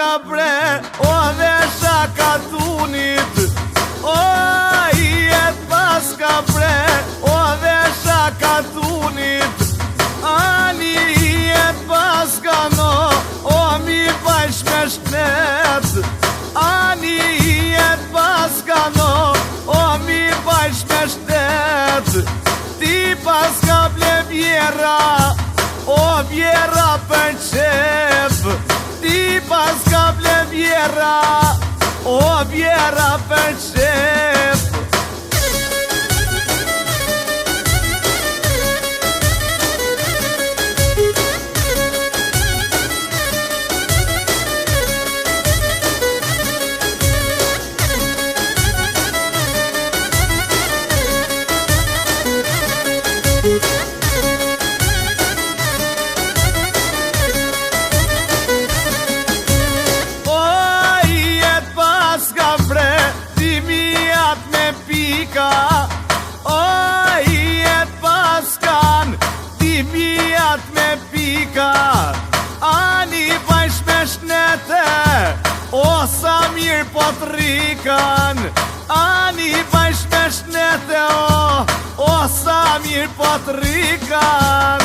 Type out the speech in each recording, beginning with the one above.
ka bre, o vesha ka tunit. O jet pas ka bre, o vesha ka tunit. Ani jet pas ka no, o mi bajsh me shnet. Ani jet pas ka no, o mi bajsh me shnet. Ti pas ka ble bjera, o bjera për qep. Ti pas ka ble bjera, o bjera për qep. O jet paskan, dimijat me pika. Ani bajsh me shnete, o sa mirë po t'rikan. Ani bajsh me shnete, o sa mirë po t'rikan.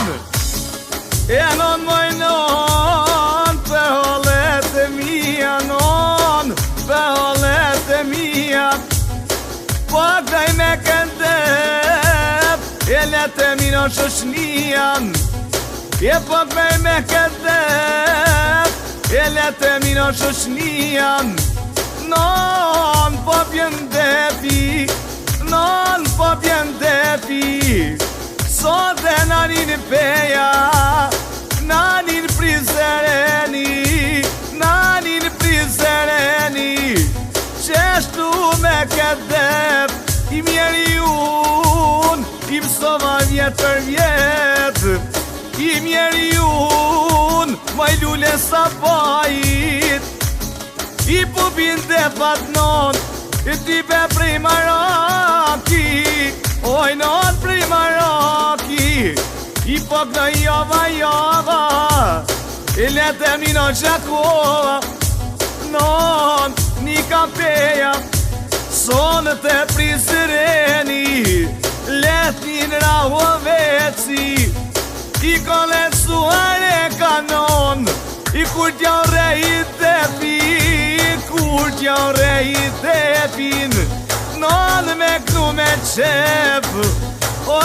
E non moj non, pe holet e mija non, pe holet e mija. Pak daj me këndep, e letë e mino shoshnian. E pak daj me këndep, e letë e mino shoshnian. Non po pjen depi, non po pjen depi. Sot e nanin peja, nanin prizereni, nanin prizereni. Qeshtu me këndep, i mjeri unë, i mësova vjetë për vjetë. I mjeri unë, maj lule sa bajit. I pupin dhe patnon, i type prej Maraki. Oj non prej Maraki, i pak në java, i letë e mino qakova. Non, një kapeja, sonë të prizëreni. Let një raho veci, i kolet suare kanon. I kur t'ja rejit depin, kur t'ja rejit depin. Non me këtu me qep, o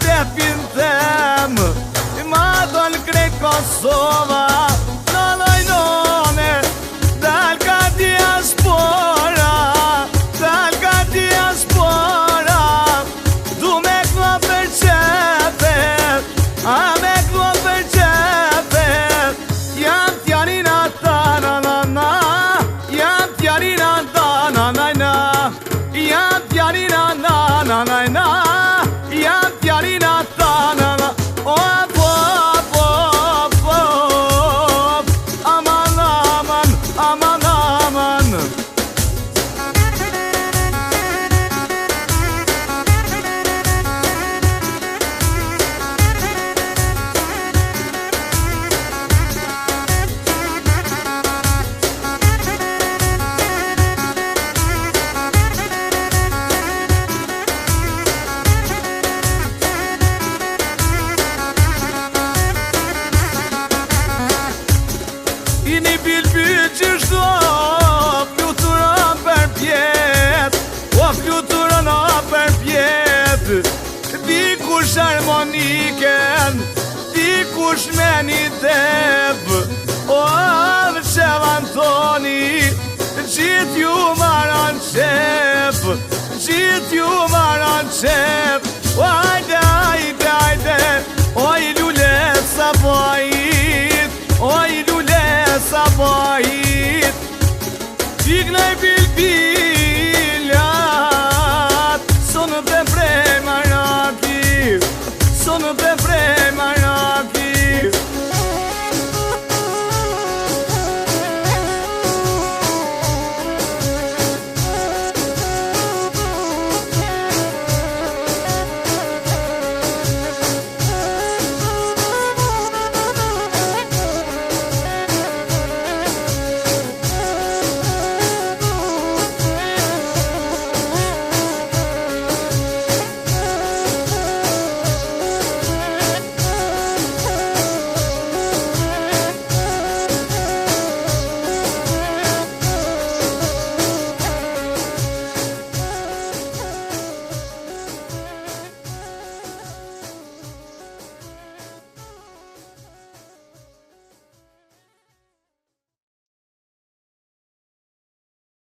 depin tem. Ma do në krejt Kosova, nonoj none. Dal ka diaspora, dal ka diaspora. Du me këto për qepet, a me këto për qepet. Jam t'jarina ta na na na, jam t'jarina ta na na na. Jam t'jarina na na na na, jam t'jarina ta na na. O po po po, aman aman, aman aman. I një bilbyt që shdo, fluturon për pjet. O fluturon për pjet. Dikush harmoniken, dikush me një deb. O në qev Antoni, gjit ju maran qep, gjit ju maran qep. O hajde